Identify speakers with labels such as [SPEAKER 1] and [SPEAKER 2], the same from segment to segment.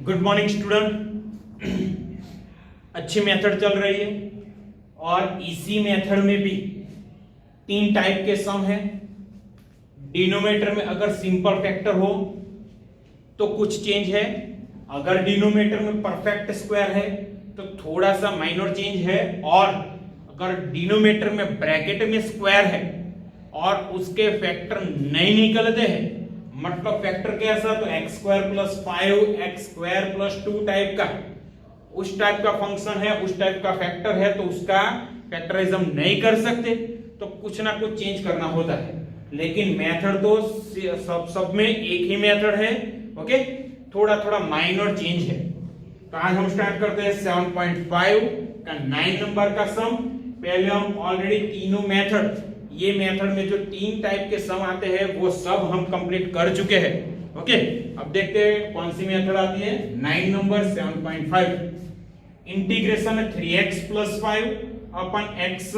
[SPEAKER 1] Good morning student. अच्छी method चल रही है और इसी मेथड में भी तीन टाइप के सम है। डिनोमिनेटर में अगर सिंपल फैक्टर हो तो कुछ चेंज है, अगर डिनोमिनेटर में परफेक्ट स्क्वायर है तो थोड़ा सा माइनर चेंज है, और अगर डिनोमिनेटर में ब्रैकेट में स्क्वायर है और उसके फैक्टर नहीं निकलते हैं, मतलब फैक्टर कैसा, तो x square plus 5 x square plus 2 type का, उस टाइप का फंक्शन है, उस टाइप का फैक्टर है, तो उसका फैक्टराइज हम नहीं कर सकते, तो कुछ ना कुछ चेंज करना होता है। लेकिन मेथड तो सब में एक ही मेथड है। ओके, थोड़ा थोड़ा माइनर चेंज है। तो आज हम स्टार्ट करते हैं 7.5 का 9 नंबर का सम। पहले हम ऑलरेडी तीनों मेथड, ये मेथड में जो तीन टाइप के सम आते हैं वो सब हम कंप्लीट कर चुके हैं। ओके, अब देखते हैं कौन सी मेथड आती है। 9 नंबर 7.5, इंटीग्रेशन 3x प्लस 5 अपन x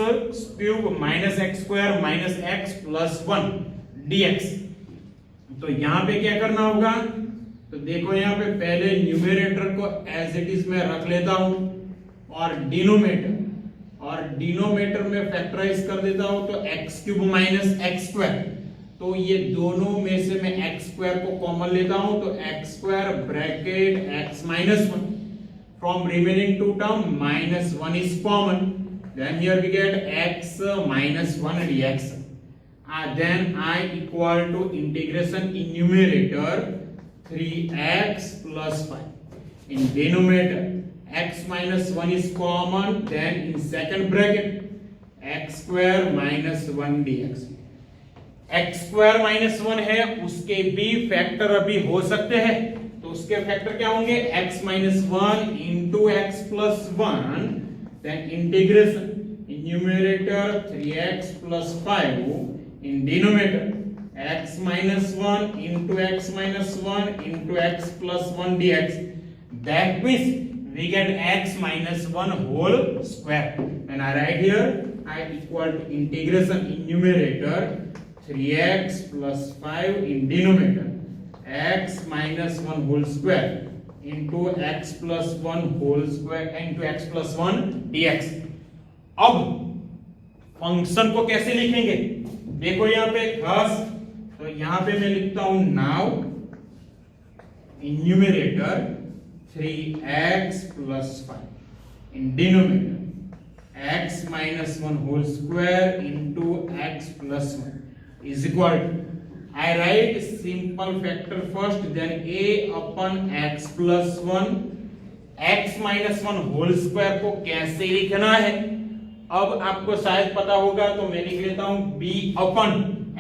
[SPEAKER 1] cube minus x square minus x plus 1 dx। तो यहां पे क्या करना होगा, तो देखो यहां पे पहले न्यूमरेटर को एज इट इज में रख लेता हूं और डिनोमिनेटर में फैक्टराइज कर देता हूं, तो x cube minus x square, तो ये दोनों में से मैं एक्स स्क्वायर को कॉमन लेता हूं, तो x square bracket x minus 1 from remaining to term minus 1 is common, then here we get x minus 1 dx, then I equal to integration in numerator 3x plus 5, in denominator x minus 1 is common, then in second bracket x square minus 1 dx। x square minus 1 है, उसके भी factor अभी हो सकते हैं, तो उसके factor क्या होंगे, x minus 1 into x plus 1, then integration in numerator 3x plus 5, in denominator x minus 1 into x minus 1 into x plus 1 dx, that means we get x minus 1 whole square, and I write here I equal to integration in numerator 3x plus 5 in denominator x minus 1 whole square into x plus 1 whole square into x plus 1 dx। अब function को कैसे लिखेंगे, देखो यहां पे खास, तो यहां पे मैं लिखता हूं now in numerator 3x plus 5 in denominator x minus 1 whole square into x plus 1 is equal to, I write simple factor first, then a upon x plus 1, x minus 1 whole square को कैसे लिखना है, अब आपको शायद पता होगा, तो मैं लिख लेता हूं b upon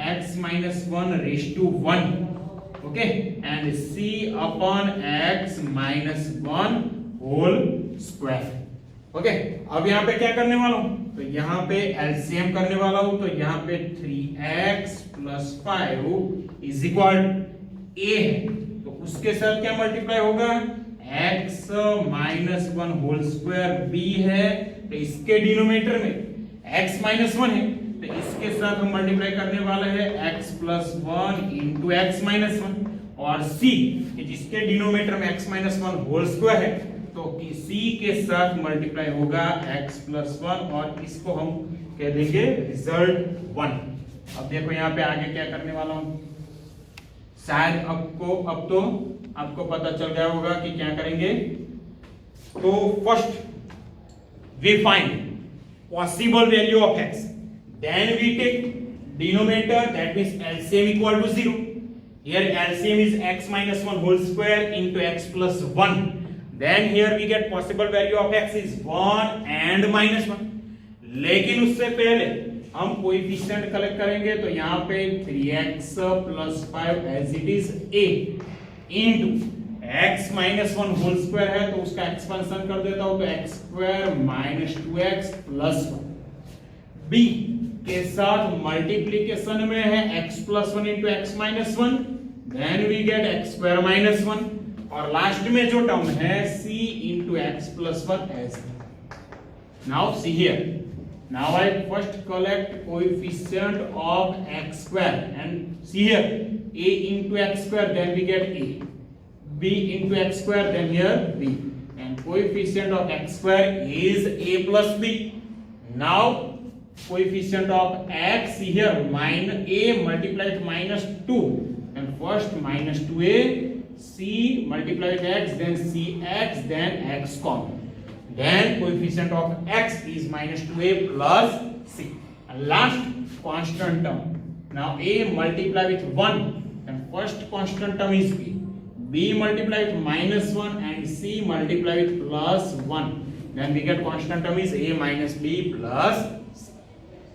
[SPEAKER 1] x minus 1 raised to 1, okay, and c upon x minus 1 whole square। Okay, अब यहाँ पे क्या करने वाला हूं, तो यहाँ पे एलसीएम करने वाला हूं, तो यहाँ पे 3x plus 5 is equal a है, तो उसके साथ क्या मल्टीप्लाई होगा, x minus 1 whole square b है, तो इसके डिनोमिनेटर में x माइनस 1 है, तो इसके साथ हम मल्टीप्लाई करने वाला है x plus 1 into x minus 1, और c जिसके डिनोमिनेटर में x माइनस 1 होल स्क्वायर है, तो c के साथ मल्टीप्लाई होगा x प्लस 1, और इसको हम कह देंगे रिजल्ट 1। अब देखो यहाँ पे आगे क्या करने वाला हूं, शायद अब तो आपको पता चल गया होगा कि क्या करेंगे। तो first we find possible value of x, then we take denominator, that means LCM equal to 0, here LCM is x minus 1 whole square into x plus 1, then here we get possible value of x is 1 and minus 1। लेकिन उससे पहले हम coefficient collect करेंगे, तो यहाँ पे 3x plus 5 as it is a into x minus 1 whole square है, तो उसका एक्सपेंशन कर देता हूं, तो x square minus 2x plus 1, b के साथ मल्टीप्लीकेशन में है x plus 1 into x minus 1, then we get x square minus 1, और लास्ट में जो टर्म है c into x plus 1 as। now see here, now I first collect coefficient of x square and see here a into x square, then we get a, b into x square, then here b, and coefficient of x square is a plus b. Now coefficient of x here minus a multiplied with minus 2, and first minus 2a, c multiplied with x, then cx, then x common. Then coefficient of x is minus 2a plus c. And last constant term. Now a multiplied with 1, and first constant term is b. b multiplied with minus 1 and c multiplied with plus 1. Then we get constant term is a minus b plus c.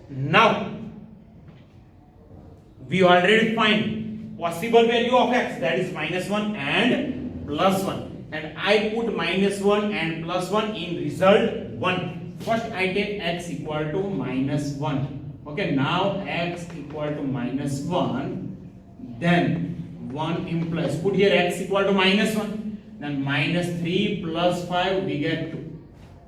[SPEAKER 1] Now we already find possible value of x, that is minus 1 and plus 1, and I put minus 1 and plus 1 in result 1. First I take x equal to minus 1. Okay, now x equal to minus 1, then 1 implies, put here x equal to minus 1, then minus 3 plus 5 we get 2.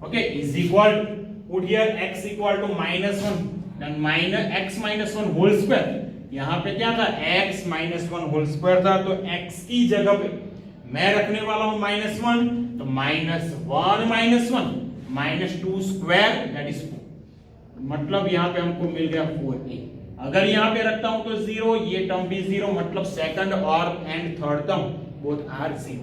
[SPEAKER 1] Okay, is equal to, put here x equal to minus 1, then minus x minus 1 whole square. यहाँ पे क्या था, x minus 1 whole square था, तो x की जगह पे मैं रखने वाला हूं minus 1, तो minus 1 minus 1 minus 2 square, that is 4. मतलब यहाँ पे हमको मिल गया 4a. अगर यहाँ पे रखता हूं तो 0, ये टर्म भी 0, मतलब सेकंड और and third term both are 0.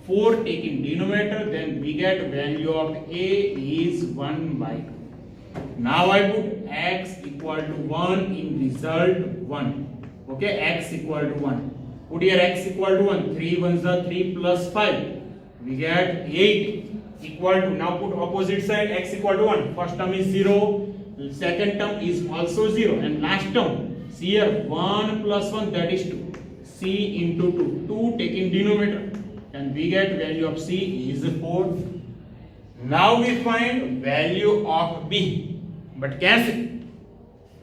[SPEAKER 1] 4 take in denominator, then we get value of a is 1 by 2. Now I put x equal to 1 in result 1. Okay, x equal to 1. Put here x equal to 1. 3 1s are 3 plus 5. We get 8 equal to, now put opposite side, x equal to 1. First term is 0. Second term is also 0. And last term, see here 1 plus 1, that is 2. C into 2. 2 take in denominator. And we get value of C is 4. Now we find value of B. But कैसे?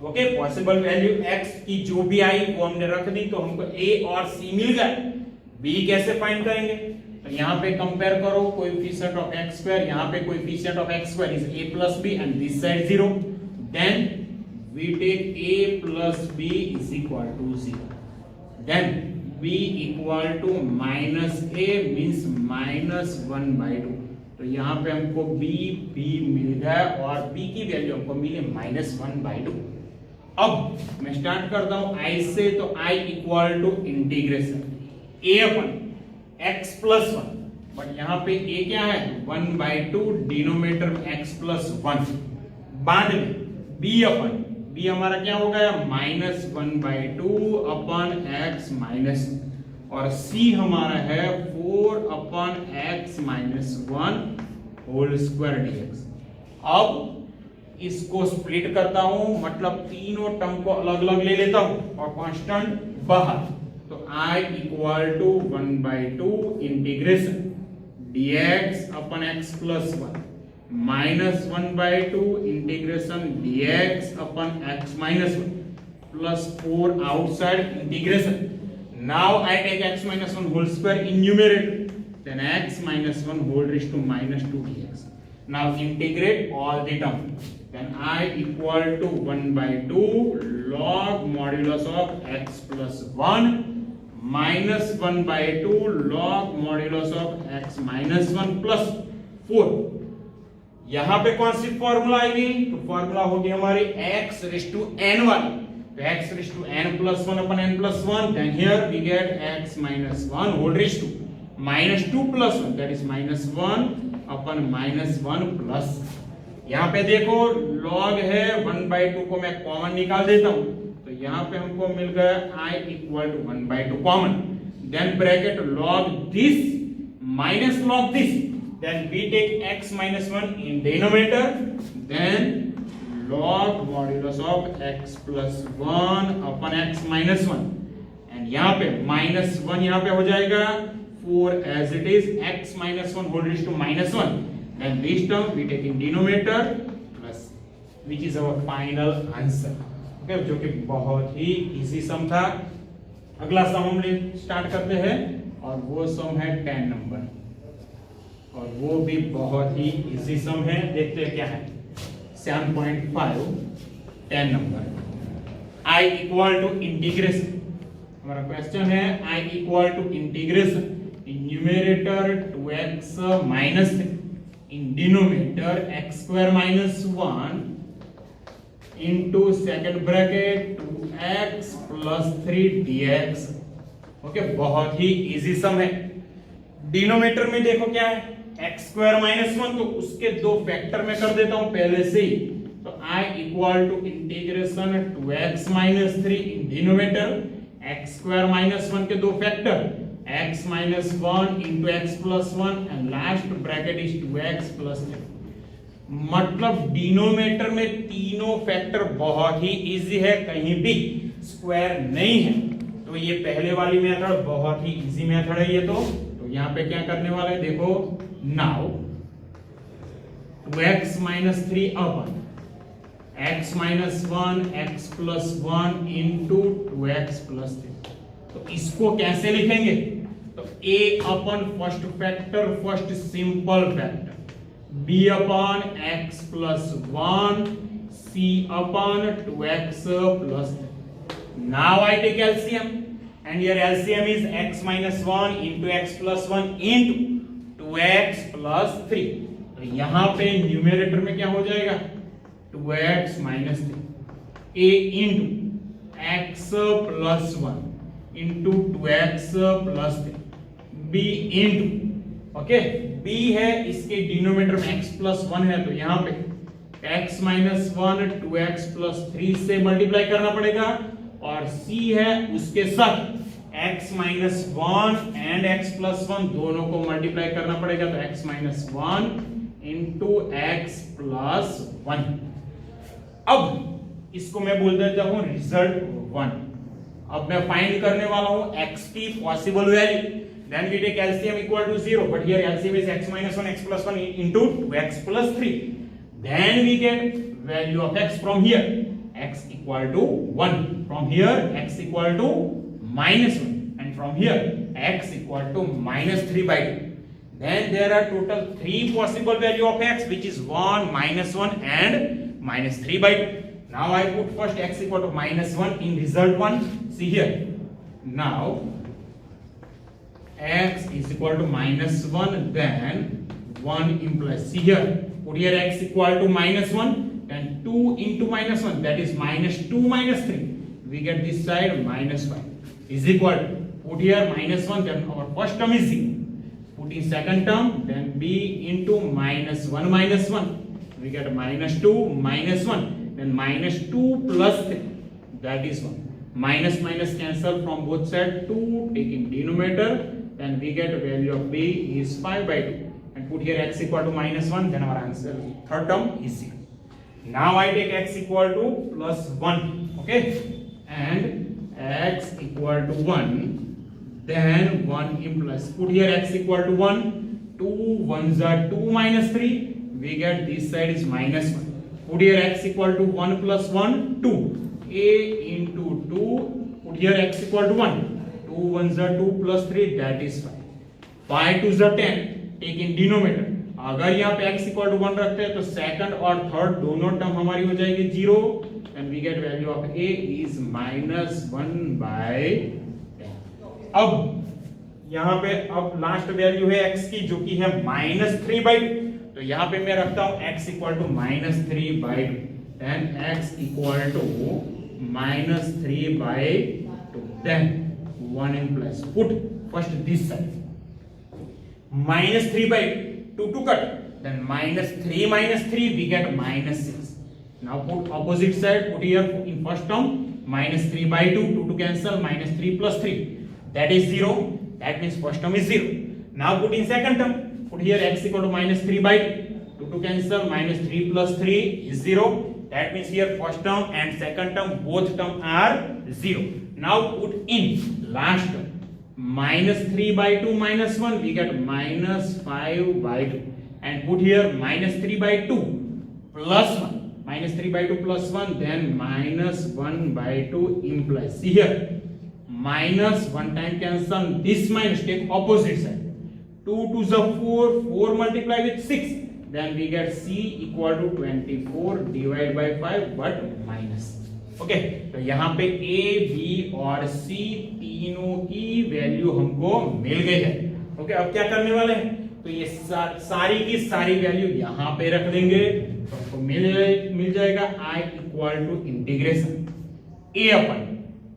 [SPEAKER 1] Okay, possible value x की जो भी आई वो हमने रख दी, तो हमको a और c मिल गए. b कैसे फाइंड करेंगे? तो यहाँ पे कंपेयर करो कोएफिशिएंट ऑफ x स्क्वायर, यहाँ पे coefficient of x square is a plus b and this side 0. Then we take a plus b is equal to 0. Then b equal to minus a means minus 1 by 2. तो यहाँ पे हमको b मिल गया और b की value हमको मिली -1/2. अब मैं स्टार्ट करता हूं i से, तो i equal to integration a upon x plus 1, but यहाँ पे a क्या है 1/2, डिनोमिनेटर में x प्लस 1. बाद में b अपन b हमारा क्या हो गया -1/2 अपन x माइनस, और c हमारा है 4 upon x minus 1 whole square dx. अब इसको स्प्लिट करता हूं, मतलब तीनों टर्म को अलग अलग ले लेता हूं और कांस्टेंट बाहर. तो i equal to 1/2 integration dx upon x plus 1 minus 1/2 integration dx upon x minus 1 plus 4 outside integration. Now I take x minus 1 whole square in numerator, then x minus 1 whole raised to minus 2 dx. Now integrate all the term. Then I equal to 1/2 log modulus of x plus 1 minus 1/2 log modulus of x minus 1 plus 4. यहाँ पे कौन सी formula आएगी? तो formula होगी हमारी x raised to n वाली. x raised to n plus 1 upon n plus 1, then here we get x minus 1 whole raised to minus 2 plus 1, that is minus 1 upon minus 1 plus. यहाँ पे देखो log है 1/2 को मैं common निकाल देता हूँ, तो यहाँ पे हमको मिल गया i equal to 1/2 common. then bracket log this minus log this, then we take x minus 1 in denominator, then log modulus of x plus 1 upon x minus 1, and यहाँ पे minus 1 यहाँ पे हो जाएगा 4 as it is, x minus 1 whole raised to minus 1, then this term we take in denominator plus, which is our final answer. Okay, जो कि बहुत ही easy सम था. अगला सम हम स्टार्ट करते हैं और वो सम है 10 नंबर, और वो भी बहुत ही इजी सम है. देखते हैं क्या है. 7.5 10 number. I equal to integration, हमारा क्वेश्चन है I equal to integration in numerator 2x minus 3, in denominator x square minus 1 into second bracket 2x plus 3 dx। Okay, बहुत ही इजी सम है। डिनोमिनेटर में देखो क्या है, एक्स स्क्वायर माइनस 1, तो उसके दो फैक्टर में कर देता हूं पहले से ही। तो i equal to integration 2x minus 3 in denominator, X square minus 1 के दो factor x minus 1 into X plus 1 and last bracket is 2x plus 3। मतलब डिनोमिनेटर में तीनों फैक्टर बहुत ही इजी है, कहीं भी स्क्वायर नहीं है। तो ये पहले वाली मेथड बहुत ही इजी मेथड है ये। तो यहाँ पे क्या करने वाले हैं देखो, नाउ 2x माइनस 3 अपन x minus 1 x plus 1 into 2x plus 3। तो इसको कैसे लिखेंगे, तो a upon first factor, first simple factor, b upon x plus 1, c upon 2x plus 3। Now I take LCM and your LCM is x minus 1 into x plus 1 into 2x plus 3। तो यहाँ पे numerator में क्या हो जाएगा, 2x minus 3, a into x plus 1 into 2x plus 3, b into, okay, b है इसके denominator में x plus 1 है, तो यहाँ पे x minus 1 2x plus 3 से मल्टीप्लाई करना पड़ेगा, और c है उसके साथ x minus 1 and x plus 1 दोनों को मल्टीप्लाई करना पड़ेगा, तो x minus 1 into x plus 1। अब इसको मैं बोल देता हूं रिजल्ट 1। अब मैं फाइंड करने वाला हूं x की possible value, then we take LCM equal to 0, but here LCM is x minus 1 x plus 1 into 2x plus 3, then we get value of x from here, x equal to 1, from here x equal to minus 1, and from here x equal to minus 3 by 2. Then there are total 3 possible value of x, which is 1, minus 1 and minus 3 by 2. Now I put first x equal to minus 1 in result 1. See here, now x is equal to minus 1, then 1 implies, see here, put here x equal to minus 1, then 2 into minus 1, that is minus 2 minus 3, we get this side minus 5, is equal to, put here minus 1, then our first term is 0, put in second term, then b into minus 1 minus 1, we get minus 2 minus 1, then minus 2 plus 3, that is 1, minus minus cancel from both sides, 2 taking denominator, then we get value of b is 5 by 2, and put here x equal to minus 1, then our answer third term is 0. Now I take x equal to plus 1, okay, and x equal to 1, then 1 implies, put here x equal to 1, 2 1s are 2 minus 3, we get this side is minus 1, put here x equal to 1 plus 1, 2, a into 2, put here x equal to 1, 2 1s are 2 plus 3, that is 5, 5 2s are 10, take in denominator, अगर यहाँ पे x equal to 1 रखते हैं तो second और third दोनों term हमारी हो जाएगी 0, and we get value of a is -1 by 10। अब यहाँ पे अब लास्ट वैल्यू है x की जो कि है -3 by 2, तो यहाँ पे मैं रखता हूँ x equal to -3 by 2, then x equal to -3 by 2, then 1 implies, put first this side -3 by 2 to cut, then -3 minus 3 we get -6. Now put opposite side, put here in first term -3 by 2, 2 to cancel, -3 plus 3, that is 0, that means first term is 0. Now put in second term, put here x equal to -3 by 2, 2 to cancel, -3 plus 3 is 0, that means here first term and second term both term are 0. Now put in last term, -3 by 2 minus 1, we get -5 by 2, and put here -3 by 2 plus 1, -3 by 2 plus 1, then -1 by 2 implies, see here, -1 time cancel, this minus take opposite side, 2 2s are 4, 4 multiply with 6, then we get c equal to 24 divided by 5 but minus, okay. तो यहाँ पे a b और c तीनों की value हमको मिल गई है। Okay, अब क्या करने वाले हैं, तो ये सारी की सारी वैल्यू यहां पे रख देंगे तो आपको मिल जाएगा I equal to integration a upon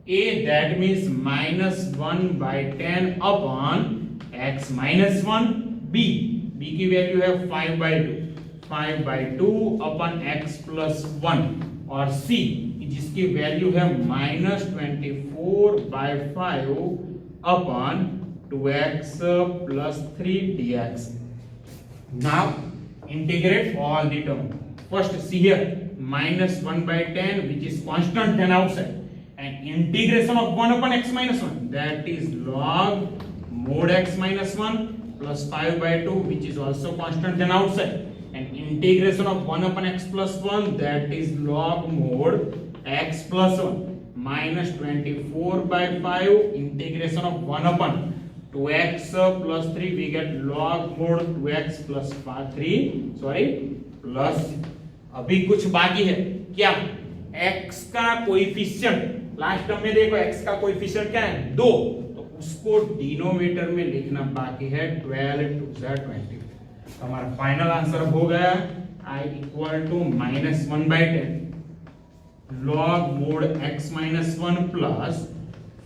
[SPEAKER 1] a that means -1/10 upon x -1 b की वैल्यू है 5/2 अपन x + 1 और c जिसकी वैल्यू है -24/5 upon 2x + 3 dx. Now integrate all the term. First see here -1/10 which is constant then outside, and integration of 1 upon x minus 1 that is log mod x minus 1 plus 5/2 which is also constant then outside, and integration of 1 upon x plus 1 that is log mod x plus 1 minus 24/5 integration of 1 upon 2x plus 3 we get log mod 2x plus 3 plus अभी कुछ बाकी है क्या, x का coefficient last term में देखो x का coefficient क्या है 2, तो उसको डिनोमिनेटर में लिखना बाकी है 12 2 20. तो हमारा फाइनल आंसर हो गया I equal to -1/10 log mod x minus 1 plus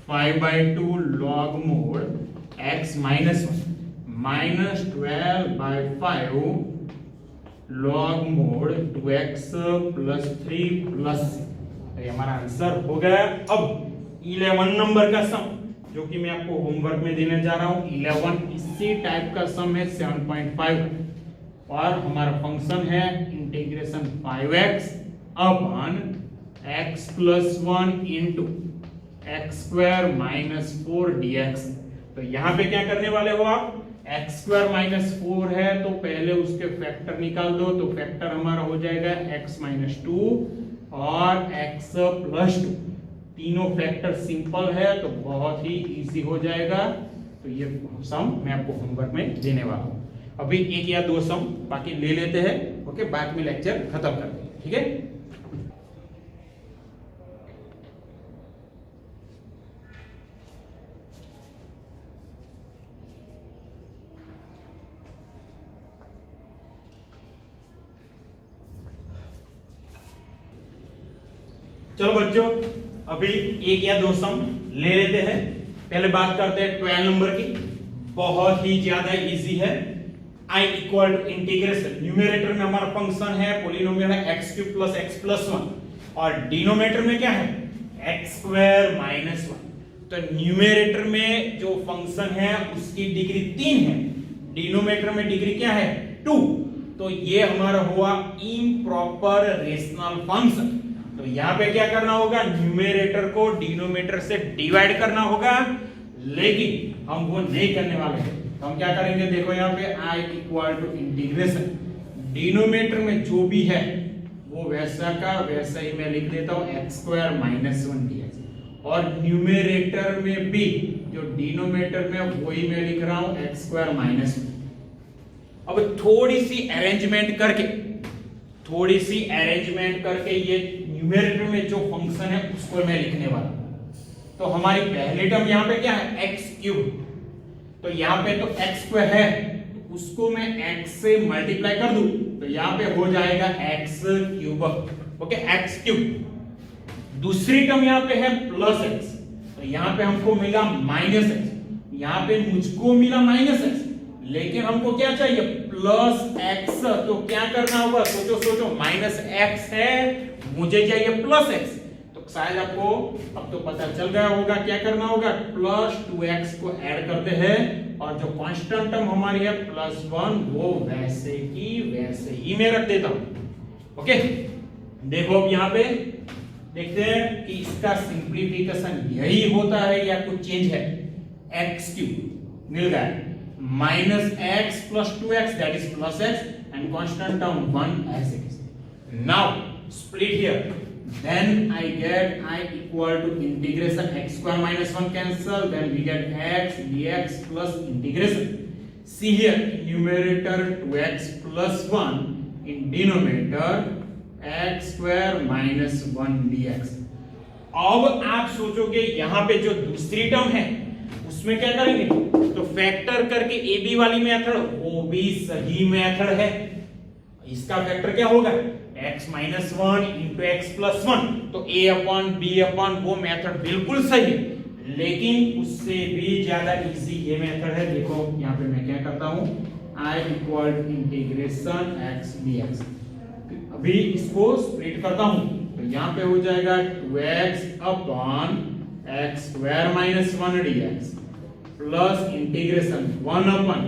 [SPEAKER 1] 5/2 log mod x minus 1 minus 12/5 log mod 2x plus 3 plus, ये हमारा आंसर हो गया. अब 11 नंबर का सम जो कि मैं आपको होमवर्क में देने जा रहा हूं 11 इसी टाइप का सम है 7.5 और हमारा फंक्शन है integration 5x upon x plus 1 into x square minus 4 dx. तो यहाँ पे क्या करने वाले हो आप, x square minus 4 है तो पहले उसके फैक्टर निकाल दो, तो फैक्टर हमारा हो जाएगा x minus 2 और x plus 2. तीनों फैक्टर सिंपल है तो बहुत ही इजी हो जाएगा. तो ये सम मैं आपको होमवर्क में देने वाला हूँ. अभी एक या दो सम बाकी ले लेते हैं, ओके, बाद में लेक्चर खत्म कर देंगे, ठीक है. चलो बच्चों अभी एक या दो सम ले लेते हैं. पहले बात करते हैं 12 नंबर की, बहुत ही ज्यादा इजी है. I equal to integration, numerator में हमारा फंक्शन है पॉलिनोमियल है x³ प्लस x प्लस 1 और डिनोमिनेटर में क्या है x² माइनस 1. तो न्यूमेरेटर में जो फंक्शन है उसकी डिग्री 3 है, डिनोमिनेटर में डिग्री क्या है 2. तो ये हमारा हुआ इम्प्रॉपर रेशनल फंक्शन. तो यहाँ पे क्या करना होगा, न्यूमेरेटर को डिनोमिनेटर से डिवाइड करना होगा, लेकिन हम वो नहीं करने वाले हैं. तो हम क्या करेंगे, देखो यहाँ पे I equal to integration, denominator में जो भी है वो वैसा का वैसा ही मैं लिख देता हूँ x² माइनस 1 dx, और न्यूमेरेटर में भी जो डिनोमिनेटर में वही मैं लिख रहा हूँ x² माइनस 1. अब थोड़ी सी अरेंजमेंट करके ये न्यूमेरेटर में जो फंक्शन है उसको मैं लिखने वाला हूं. तो हमारी पहली टर्म यहाँ पे क्या है x³, तो यहाँ पे तो x² है तो उसको मैं x से मल्टीप्लाई कर दूं तो यहाँ पे हो जाएगा x³, ओके, x³. दूसरी टर्म यहाँ पे है प्लस x, तो यहाँ पे हमको मिला माइनस x, यहाँ पे मुझको मिला माइनस x, लेकिन हमको क्या चाहिए प्लस x. तो क्या करना होगा, सोचो माइनस x है, मुझे चाहिए प्लस x. तो शायद आपको अब तो पता चल गया होगा क्या करना होगा, प्लस 2x को ऐड करते हैं और जो कांस्टेंट टर्म हमारी है प्लस 1 वो वैसे ही मैं रख देता हूं. ओके, देखो अब यहाँ पे देखते हैं कि इसका सिंप्लीफिकेशन यही होता है या कुछ चेंज है. x³ मिल गया minus x plus 2x that is plus x and constant term 1 as it is. Now split here, then I get I equal to integration x² minus 1 cancel, then we get x dx plus integration. See here, numerator 2x plus 1 in denominator x² minus 1 dx. अब आप सोचोगे यहाँ पे जो दूसरी term है उसमें क्या करेंगे, तो फैक्टर करके ए बी वाली मेथड वो भी सही मेथड है। इसका फैक्टर क्या होगा, x minus 1 into X plus 1, तो a अपॉन बी अपॉन वो मेथड बिल्कुल सही है, लेकिन उससे भी ज्यादा इजी ये मेथड है। देखो यहाँ पे मैं क्या करता हूँ, i equal to integration x dx, अभी इसको स्प्लिट करता हूँ, तो यहाँ पे हो जाएगा 2x upon X square minus 1 dx plus integration 1 upon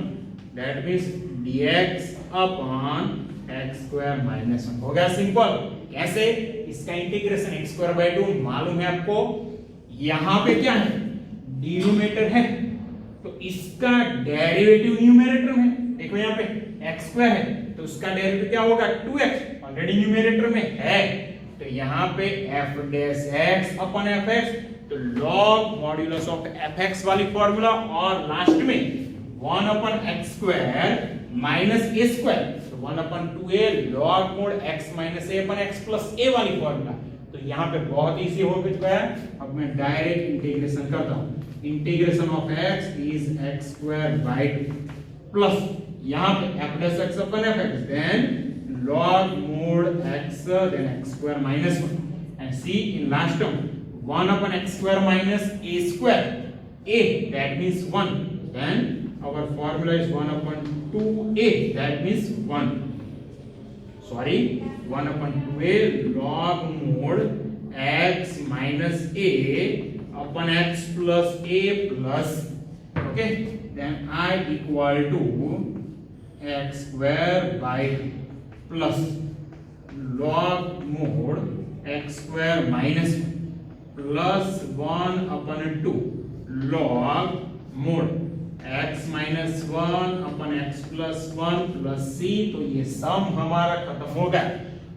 [SPEAKER 1] that means dx upon X square minus 1। हो गया सिंपल। कैसे, इसका इंटीग्रेशन एक्स स्क्वायर बाय 2 मालूम है आपको, यहां पे क्या है, डिनोमिनेटर है, तो इसका डेरिवेटिव न्यूमरेटर में, देखो यहाँ पे एक्स स्क्वायर है तो उसका डेरिवेटिव क्या होगा 2x, ऑलरेडी न्यूमरेटर में है, तो यहाँ पे f dash x upon fx, तो log मॉड्यूलस ऑफ fx वाली फॉर्मूला, और लास्ट में 1 upon x square minus a square, तो 1 upon 2a log mod x minus a upon x plus a वाली फॉर्मूला। तो यहाँ पे बहुत इजी हो चुका है। अब मैं डायरेक्ट इंटीग्रेशन करता हूँ, integration of x is x square by 2 plus यहाँ पे f dash x upon fx, then log mod x then x square minus 1 and c in last term 1 upon x square minus a square, a that means 1, then our formula is 1 upon 2a that means 1, sorry 1 upon 2a log mod x minus a upon x plus a plus, okay, then I equal to x square by plus log mod x square minus 1 plus 1 upon 2 log mod x minus 1 upon x plus 1 plus c, तो ये सम हमारा खत्म हो गया,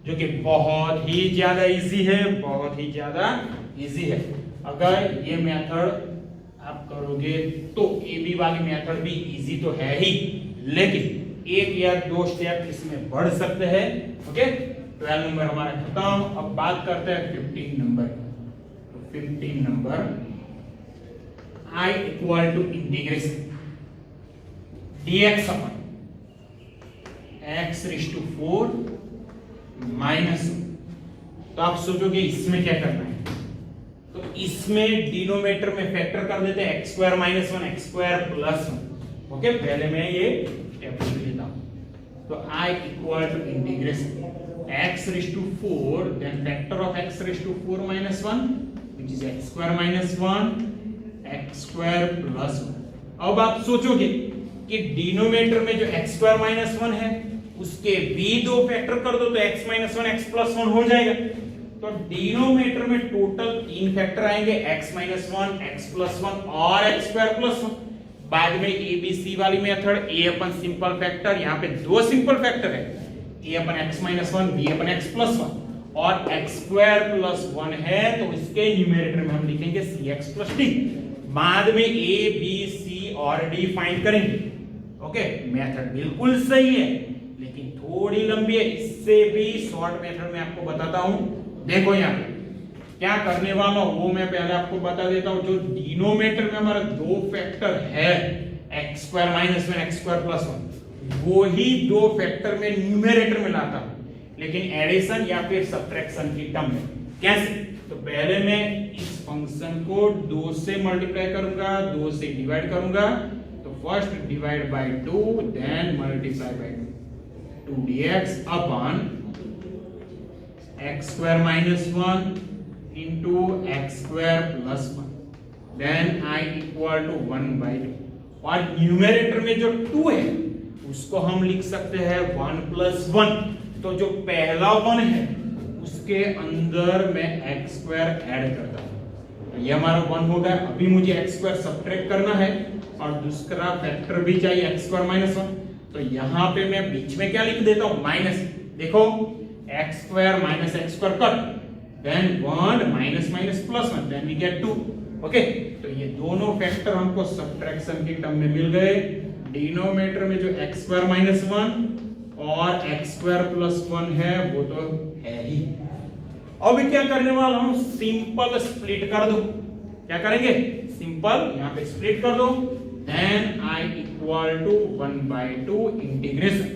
[SPEAKER 1] जो कि बहुत ही ज्यादा इजी है, बहुत ही ज्यादा इजी है। अगर ये मेथड आप करोगे तो ए बी वाली मेथड भी इजी तो है ही, लेकिन एक या दो स्टेप इसमें बढ़ सकते हैं। ओके, 12 नंबर हमारा खत्म। अब बात करते हैं 15 number. 15 number I equal to integration dx upon x raise to 4 minus, तो आप सोचोगे इसमें क्या करना है, तो इसमें डिनोमिनेटर में फैक्टर कर देते हैं x square minus 1 x square plus 1। Okay, पहले मैं ये स्टेप लेता हूं, तो I equal to integration x raise to 4 then factor of x raise to 4 minus 1 which is x square minus 1 x square plus 1। अब आप सोचोगे कि डिनोमिनेटर में जो x square minus 1 है उसके भी दो फैक्टर कर दो तो x minus 1 x plus 1 हो जाएगा। तो डिनोमिनेटर में टोटल 3 फैक्टर आएंगे, x minus 1 x plus 1 और x square plus 1। बाद में a b c वाली method a upon simple factor, यहाँ पे दो सिंपल फैक्टर है, a upon x minus 1 b upon x plus 1 और x स्क्वायर प्लस 1 है, तो इसके न्यूमरेटर में हम लिखेंगे cx प्लस d। बाद में a b c और d फाइंड करेंगे। ओके, मेथड बिल्कुल सही है लेकिन थोड़ी लंबी है, इससे भी शॉर्ट मेथड में आपको बताता हूं। देखो यहाँ पे क्या करने वाला हूं वो मैं पहले आपको बता देता हूं। जो डिनोमिनेटर में हमारा दो फैक्टर है x square minus 1 x square plus 1, वो ही दो फैक्टर में न्यूमरेटर में लाता हूं, लेकिन एडिशन या फिर सब्ट्रैक्शन की टर्म में। कैसे, तो पहले मैं इस फंक्शन को 2 से मल्टीप्लाई करूंगा, 2 से डिवाइड करूंगा, तो first divide by 2 then multiply by 2 dx upon x square minus 1 into x square plus 1 then I equal to 1 by 2, और न्यूमरेटर में जो 2 है उसको हम लिख सकते हैं 1 प्लस 1। तो जो पहला 1 है उसके अंदर मैं x स्क्वायर ऐड करता हूं, तो ये हमारा 1 हो गया। अभी मुझे x स्क्वायर सब्ट्रैक्ट करना है और दूसरा फैक्टर भी चाहिए x स्क्वायर माइनस 1, तो यहाँ पे मैं बीच में क्या लिख देता हूं माइनस। देखो x square minus x square cut, then 1 minus minus plus 1 then we get 2। Okay, तो ये दोनों फैक्टर हमको सब्ट्रैक्शन की टर्म में मिल गए। डिनोमिनेटर में जो x स्क्वायर माइनस 1 और x स्क्वायर प्लस 1 है वो तो है ही। अब क्या करने वाला हूं, सिंपल स्प्लिट कर दो। क्या करेंगे, सिंपल यहाँ पे स्प्लिट कर दो, then I equal to 1/2 integration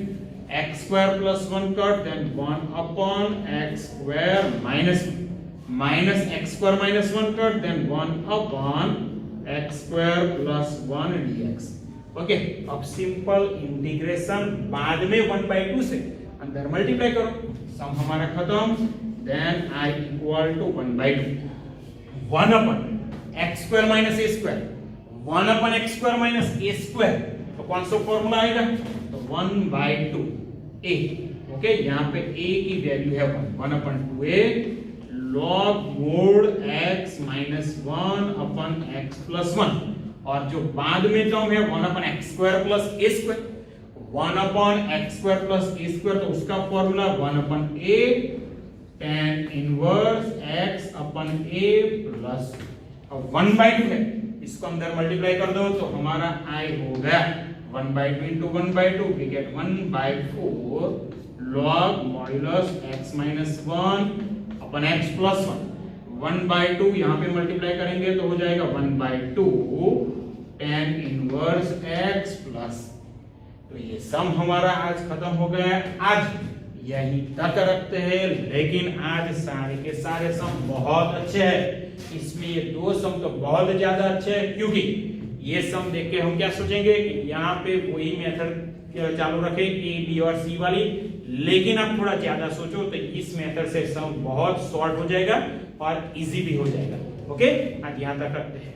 [SPEAKER 1] X square plus 1 cut, then 1 upon X square minus x square minus 1 cut, then 1 upon X square plus 1 dx। Okay, अब सिंपल इंटीग्रेशन बाद में 1/2 से अंदर मल्टीप्लाई करो, सम हमारा खत्म, then I equal to 1/2 1 upon X square minus A square, 1 upon X square minus A square, तो कौन सा फॉर्मूला आएगा, तो 1/2 a। ओके, यहाँ पे a की वैल्यू है 1 अपन 2a log mod x minus 1 अपन x प्लस 1, और जो बाद में टर्म है 1 अपन एक्स स्क्वायर प्लस ए square, 1 upon X square plus ए स्क्वायर, तो उसका formula 1 upon a tan inverse x upon a plus 1/2 है, इसको अंदर मल्टीप्लाई कर दो तो हमारा i हो गया 1/2 into 1/2 we get 1/4 log modulus x minus 1 upon x plus 1, 1/2 यहाँ पे मल्टीप्लाई करेंगे तो हो जाएगा 1/2 tan इनवर्स x प्लस। तो ये सम हमारा आज खत्म हो गया। आज यही तक रखते हैं, लेकिन आज सारे के सारे सम बहुत अच्छे हैं। इसमें ये दो सम तो बहुत ज्यादा अच्छे हैं, क्योंकि ये सम देख के हम क्या सोचेंगे कि यहाँ पे वही मेथड चालू रखें ए बी और सी वाली, लेकिन आप थोड़ा ज्यादा सोचो तो इस मेथड से सम बहुत शॉर्ट हो जाएगा और इजी भी हो जाएगा। ओके, आज यहाँ तक रखते हैं।